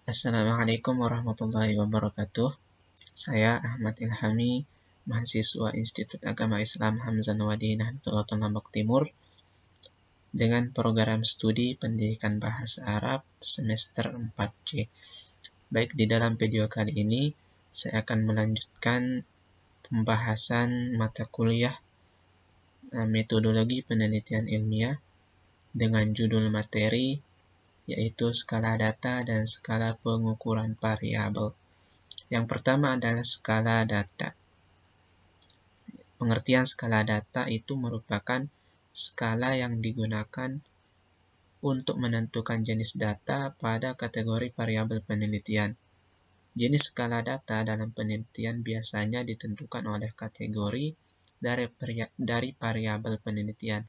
Assalamualaikum warahmatullahi wabarakatuh. Saya Ahmad Ilhami, mahasiswa Institut Agama Islam Hamzah Nawadi Nahdlatul Lombok Timur dengan program studi Pendidikan Bahasa Arab semester 4C. Baik, di dalam video kali ini saya akan melanjutkan pembahasan mata kuliah metodologi penelitian ilmiah dengan judul materi yaitu skala data dan skala pengukuran variabel. Yang pertama adalah skala data. Pengertian skala data itu merupakan skala yang digunakan untuk menentukan jenis data pada kategori variabel penelitian. Jenis skala data dalam penelitian biasanya ditentukan oleh kategori dari variabel penelitian,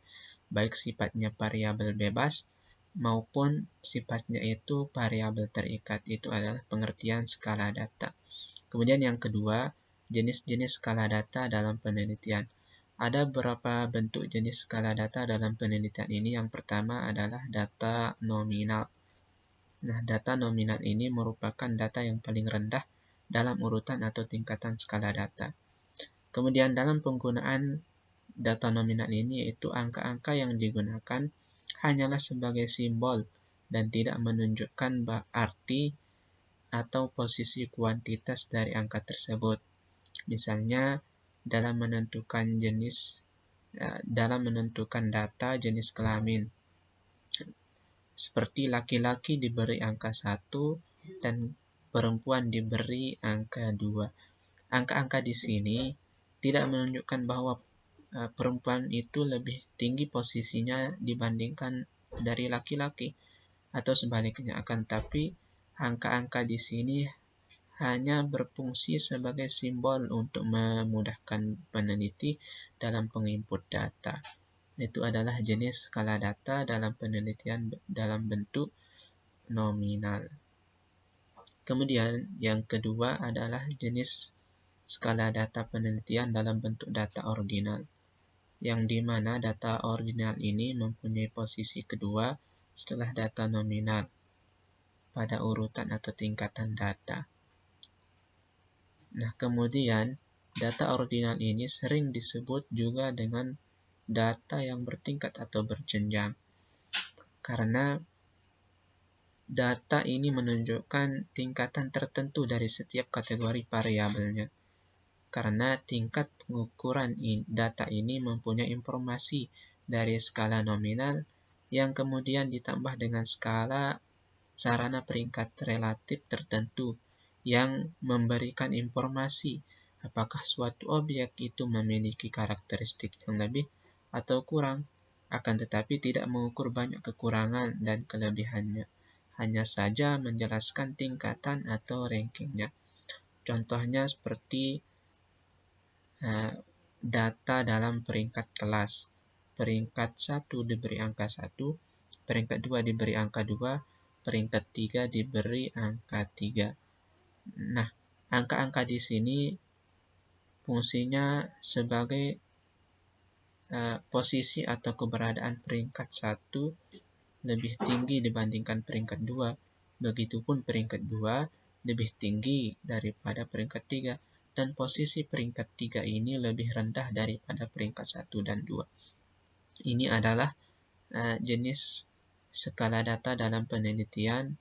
baik sifatnya variabel bebas maupun sifatnya itu variabel terikat. Itu adalah pengertian skala data. Kemudian yang kedua, jenis-jenis skala data dalam penelitian. Ada beberapa bentuk jenis skala data dalam penelitian ini. Yang pertama adalah data nominal. Nah, data nominal ini merupakan data yang paling rendah dalam urutan atau tingkatan skala data. Kemudian dalam penggunaan data nominal ini yaitu angka-angka yang digunakan hanyalah sebagai simbol dan tidak menunjukkan arti atau posisi kuantitas dari angka tersebut. Misalnya dalam menentukan data jenis kelamin. Seperti laki-laki diberi angka 1 dan perempuan diberi angka 2. Angka-angka di sini tidak menunjukkan bahwa perempuan itu lebih tinggi posisinya dibandingkan dari laki-laki atau sebaliknya, akan tapi angka-angka di sini hanya berfungsi sebagai simbol untuk memudahkan peneliti dalam penginput data. Itu adalah jenis skala data dalam penelitian dalam bentuk nominal. Kemudian yang kedua adalah jenis skala data penelitian dalam bentuk data ordinal, yang dimana data ordinal ini mempunyai posisi kedua setelah data nominal pada urutan atau tingkatan data. Nah, kemudian data ordinal ini sering disebut juga dengan data yang bertingkat atau berjenjang, karena data ini menunjukkan tingkatan tertentu dari setiap kategori variabelnya. Karena tingkat pengukuran data ini mempunyai informasi dari skala nominal yang kemudian ditambah dengan skala sarana peringkat relatif tertentu yang memberikan informasi apakah suatu objek itu memiliki karakteristik yang lebih atau kurang, akan tetapi tidak mengukur banyak kekurangan dan kelebihannya, hanya saja menjelaskan tingkatan atau rankingnya. Contohnya seperti data dalam peringkat kelas. Peringkat 1 diberi angka 1, peringkat 2 diberi angka 2, peringkat 3 diberi angka 3. Nah, angka-angka di sini fungsinya sebagai posisi atau keberadaan peringkat 1 lebih tinggi dibandingkan peringkat 2. Begitupun peringkat 2 lebih tinggi daripada peringkat 3. Dan posisi peringkat 3 ini lebih rendah daripada peringkat 1 dan 2. Ini adalah jenis skala data dalam penelitian,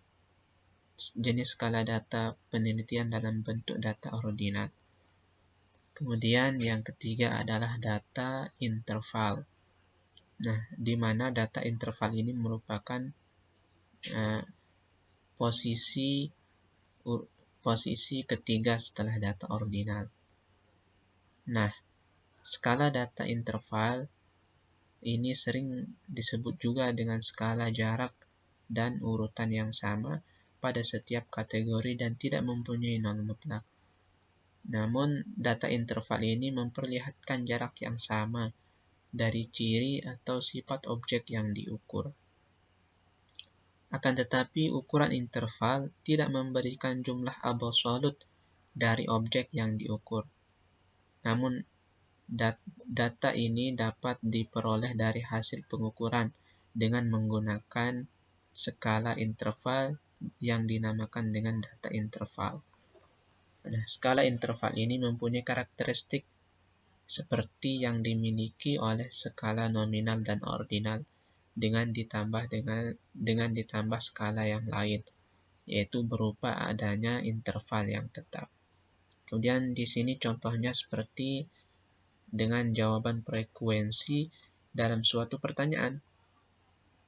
jenis skala data penelitian dalam bentuk data ordinal. Kemudian yang ketiga adalah data interval. Nah, di mana data interval ini merupakan posisi ketiga setelah data ordinal. Nah, skala data interval ini sering disebut juga dengan skala jarak dan urutan yang sama pada setiap kategori dan tidak mempunyai nol mutlak. Namun, data interval ini memperlihatkan jarak yang sama dari ciri atau sifat objek yang diukur. Akan tetapi, ukuran interval tidak memberikan jumlah absolut dari objek yang diukur. Namun, data ini dapat diperoleh dari hasil pengukuran dengan menggunakan skala interval yang dinamakan dengan data interval. Nah, skala interval ini mempunyai karakteristik seperti yang dimiliki oleh skala nominal dan ordinal dengan ditambah skala yang lain, yaitu berupa adanya interval yang tetap. Kemudian di sini contohnya seperti dengan jawaban frekuensi dalam suatu pertanyaan.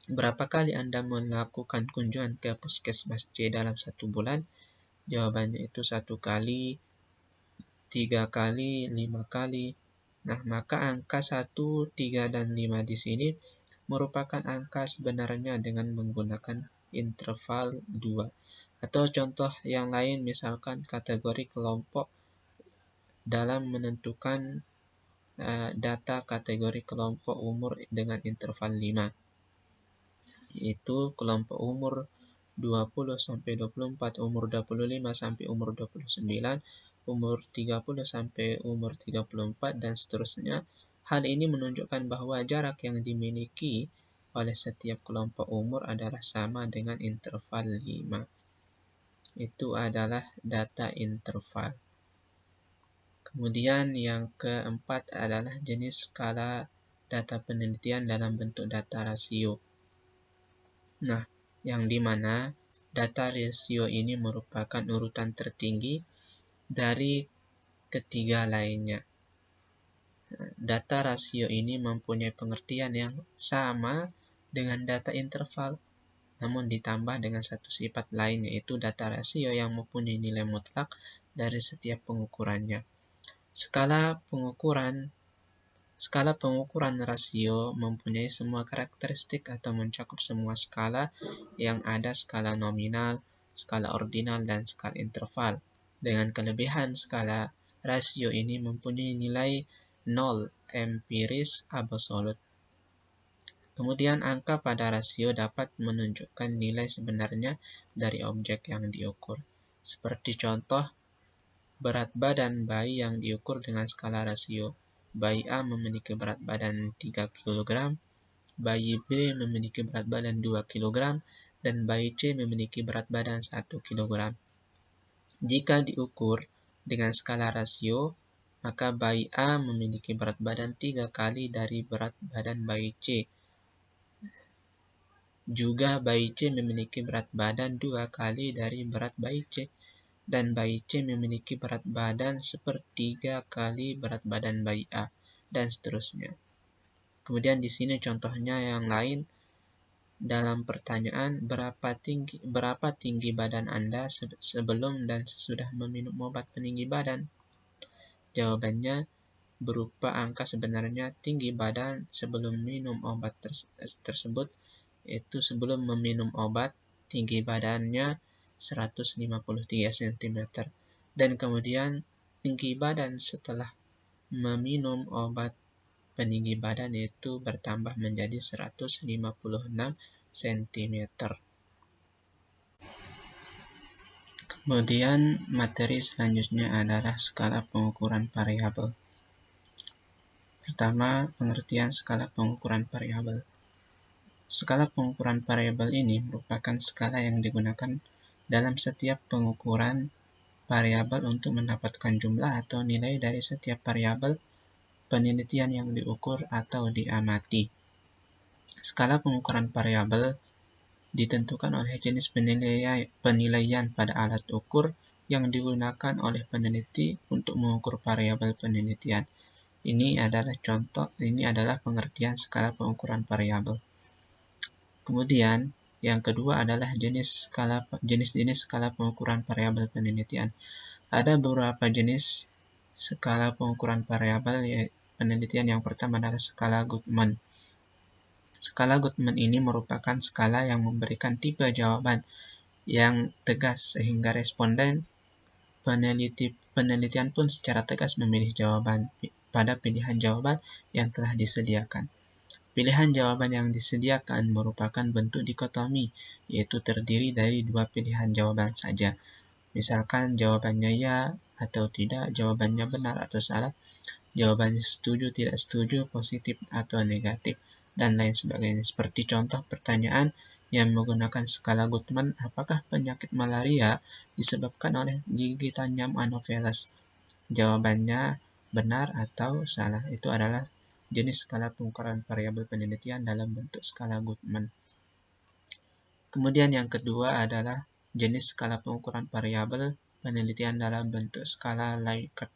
Berapa kali Anda melakukan kunjungan ke puskesmas C dalam 1 bulan? Jawabannya itu 1 kali, 3 kali, 5 kali. Nah, maka angka 1, 3, dan 5 di sini merupakan angka sebenarnya dengan menggunakan interval 2. Atau contoh yang lain, misalkan kategori kelompok dalam menentukan data kategori kelompok umur dengan interval 5, yaitu kelompok umur 20-24, umur 25 sampai umur 29, umur 30 sampai umur 34, dan seterusnya. Hal ini menunjukkan bahwa jarak yang dimiliki oleh setiap kelompok umur adalah sama dengan interval 5. Itu adalah data interval. Kemudian yang keempat adalah jenis skala data penelitian dalam bentuk data rasio. Nah, yang dimana data rasio ini merupakan urutan tertinggi dari ketiga lainnya. Data rasio ini mempunyai pengertian yang sama dengan data interval, namun ditambah dengan satu sifat lain, yaitu data rasio yang mempunyai nilai mutlak dari setiap pengukurannya. Skala pengukuran rasio mempunyai semua karakteristik atau mencakup semua skala yang ada, skala nominal, skala ordinal, dan skala interval. Dengan kelebihan skala rasio ini mempunyai nilai 0 empiris absolut. Kemudian angka pada rasio dapat menunjukkan nilai sebenarnya dari objek yang diukur. Seperti contoh, berat badan bayi yang diukur dengan skala rasio. Bayi A memiliki berat badan 3 kg, bayi B memiliki berat badan 2 kg, dan bayi C memiliki berat badan 1 kg. Jika diukur dengan skala rasio, maka bayi A memiliki berat badan 3 kali dari berat badan bayi C. Juga bayi C memiliki berat badan 2 kali dari berat bayi C. Dan bayi C memiliki berat badan 1/3 kali berat badan bayi A, dan seterusnya. Kemudian di sini contohnya yang lain, dalam pertanyaan berapa tinggi badan Anda sebelum dan sesudah meminum obat peninggi badan? Jawabannya berupa angka sebenarnya tinggi badan sebelum minum obat tersebut, yaitu sebelum meminum obat tinggi badannya 153 cm, dan kemudian tinggi badan setelah meminum obat peninggi badan itu bertambah menjadi 156 cm. Kemudian materi selanjutnya adalah skala pengukuran variabel. Pertama, pengertian skala pengukuran variabel. Skala pengukuran variabel ini merupakan skala yang digunakan dalam setiap pengukuran variabel untuk mendapatkan jumlah atau nilai dari setiap variabel penelitian yang diukur atau diamati. Skala pengukuran variabel ditentukan oleh jenis penilaian pada alat ukur yang digunakan oleh peneliti untuk mengukur variabel penelitian. Ini adalah pengertian skala pengukuran variabel. Kemudian, yang kedua adalah jenis-jenis skala pengukuran variabel penelitian. Ada beberapa jenis skala pengukuran variabel penelitian. Yang pertama adalah skala Guttman. Skala Guttman ini merupakan skala yang memberikan tipe jawaban yang tegas sehingga responden penelitian pun secara tegas memilih jawaban pada pilihan jawaban yang telah disediakan. Pilihan jawaban yang disediakan merupakan bentuk dikotomi, yaitu terdiri dari 2 pilihan jawaban saja. Misalkan jawabannya ya atau tidak, jawabannya benar atau salah, jawabannya setuju, tidak setuju, positif atau negatif, dan lain sebagainya. Seperti contoh pertanyaan, yang menggunakan skala Guttman, apakah penyakit malaria disebabkan oleh gigitan nyamuk Anopheles? Jawabannya benar atau salah. Itu adalah jenis skala pengukuran variabel penelitian dalam bentuk skala Guttman. Kemudian yang kedua adalah jenis skala pengukuran variabel penelitian dalam bentuk skala Likert.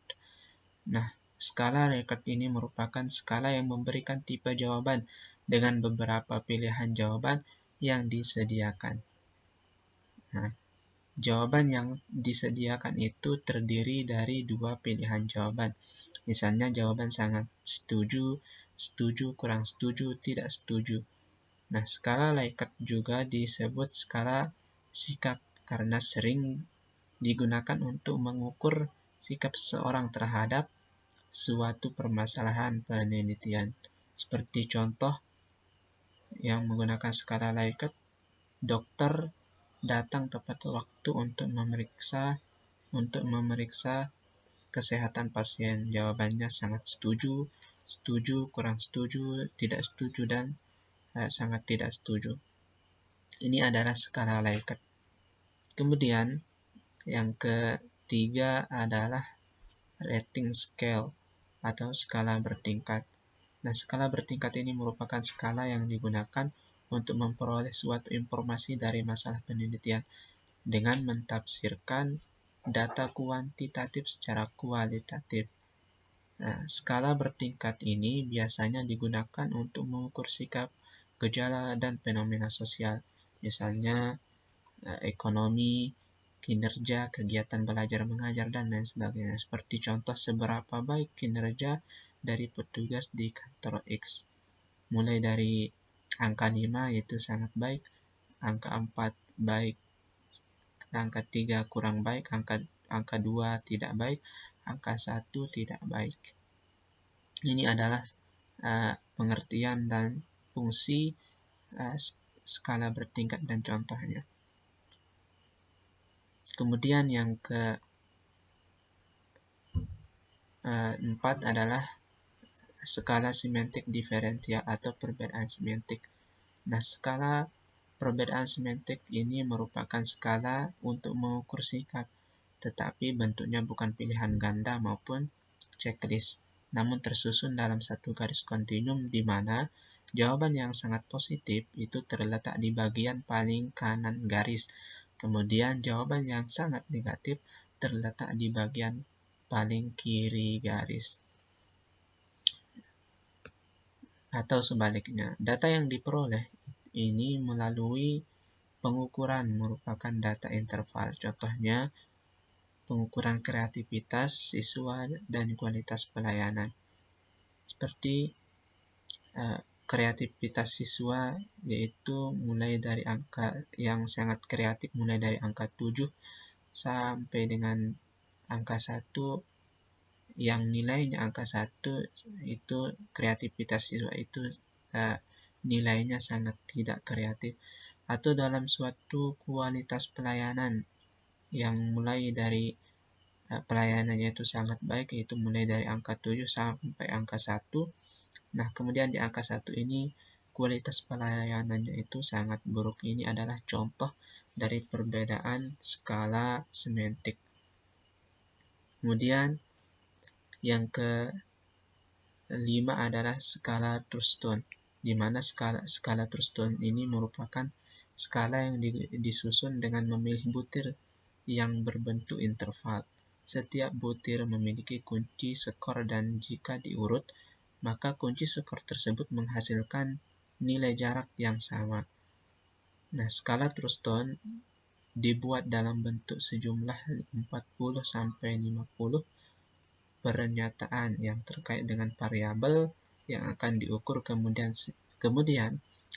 Nah, skala Likert ini merupakan skala yang memberikan tipe jawaban dengan beberapa pilihan jawaban yang disediakan. Nah, jawaban yang disediakan itu terdiri dari dua pilihan jawaban. Misalnya jawaban sangat setuju, setuju, kurang setuju, tidak setuju. Nah, skala Likert juga disebut skala sikap karena sering digunakan untuk mengukur sikap seseorang terhadap suatu permasalahan penelitian. Seperti contoh yang menggunakan skala Likert, dokter datang tepat waktu untuk memeriksa kesehatan pasien. Jawabannya sangat setuju, setuju, kurang setuju, tidak setuju, dan sangat tidak setuju. Ini adalah skala Likert. Kemudian yang ketiga adalah rating scale atau skala bertingkat. Nah, skala bertingkat ini merupakan skala yang digunakan untuk memperoleh suatu informasi dari masalah penelitian dengan mentafsirkan data kuantitatif secara kualitatif. Nah, skala bertingkat ini biasanya digunakan untuk mengukur sikap, gejala, dan fenomena sosial. Misalnya ekonomi, kinerja, kegiatan belajar mengajar, dan lain sebagainya. Seperti contoh seberapa baik kinerja dari petugas di kantor X. Mulai dari angka 5 yaitu sangat baik, angka 4 baik, angka 3 kurang baik, angka 2 tidak baik, angka 1 tidak baik. Ini adalah pengertian dan fungsi skala bertingkat dan contohnya. Kemudian yang keempat adalah skala semantik diferensial atau perbedaan semantik. Nah, skala perbedaan semantik ini merupakan skala untuk mengukur sikap, tetapi bentuknya bukan pilihan ganda maupun checklist, namun tersusun dalam satu garis kontinum di mana jawaban yang sangat positif itu terletak di bagian paling kanan garis, kemudian jawaban yang sangat negatif terletak di bagian paling kiri garis. Atau sebaliknya, data yang diperoleh ini melalui pengukuran merupakan data interval. Contohnya, pengukuran kreativitas siswa dan kualitas pelayanan. Seperti kreativitas siswa yaitu mulai dari angka yang sangat kreatif, mulai dari angka 7 sampai dengan angka 1 yang nilainya angka 1 itu kreativitas siswa itu nilainya sangat tidak kreatif. Atau dalam suatu kualitas pelayanan yang mulai dari pelayanannya itu sangat baik, yaitu mulai dari angka 7 sampai angka 1. Nah, kemudian di angka 1 ini kualitas pelayanannya itu sangat buruk. Ini adalah contoh dari perbedaan skala semantik. Kemudian yang kelima adalah skala Thurston, di mana skala Thurston ini merupakan skala yang disusun dengan memilih butir yang berbentuk interval. Setiap butir memiliki kunci skor dan jika diurut, maka kunci skor tersebut menghasilkan nilai jarak yang sama. Nah, skala Thurston dibuat dalam bentuk sejumlah 40 sampai 50 pernyataan yang terkait dengan variabel yang akan diukur. Kemudian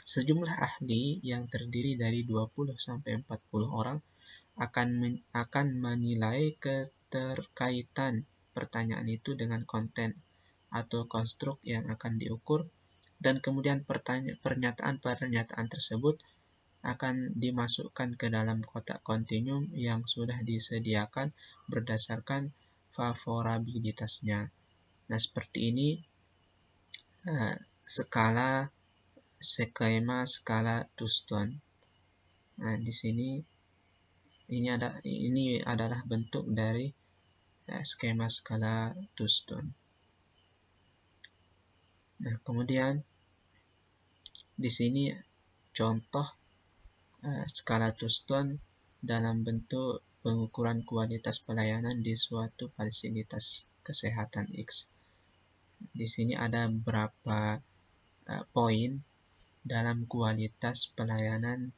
sejumlah ahli yang terdiri dari 20 sampai 40 orang akan menilai keterkaitan pertanyaan itu dengan konten atau konstruk yang akan diukur, dan kemudian pernyataan tersebut akan dimasukkan ke dalam kotak kontinum yang sudah disediakan berdasarkan favorabilitasnya. Nah, seperti ini skema skala Thurston. Nah, di sini ini adalah bentuk dari skema skala two-tone. Nah, kemudian di sini contoh skala two-tone dalam bentuk pengukuran kualitas pelayanan di suatu fasilitas kesehatan X. Di sini ada beberapa poin dalam kualitas pelayanan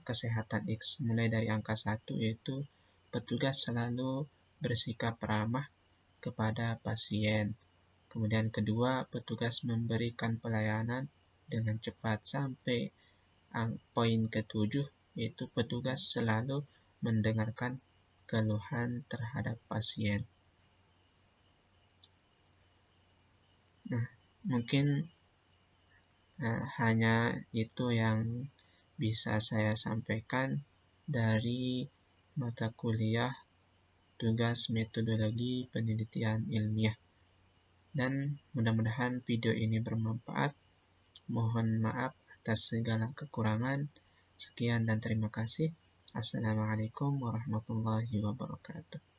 kesehatan X, mulai dari angka 1, yaitu petugas selalu bersikap ramah kepada pasien. Kemudian kedua, petugas memberikan pelayanan dengan cepat, sampai poin ke-7, yaitu petugas selalu mendengarkan keluhan terhadap pasien. Nah, mungkin hanya itu yang bisa saya sampaikan dari mata kuliah tugas metodologi penelitian ilmiah. Dan mudah-mudahan video ini bermanfaat. Mohon maaf atas segala kekurangan. Sekian dan terima kasih. Assalamualaikum warahmatullahi wabarakatuh.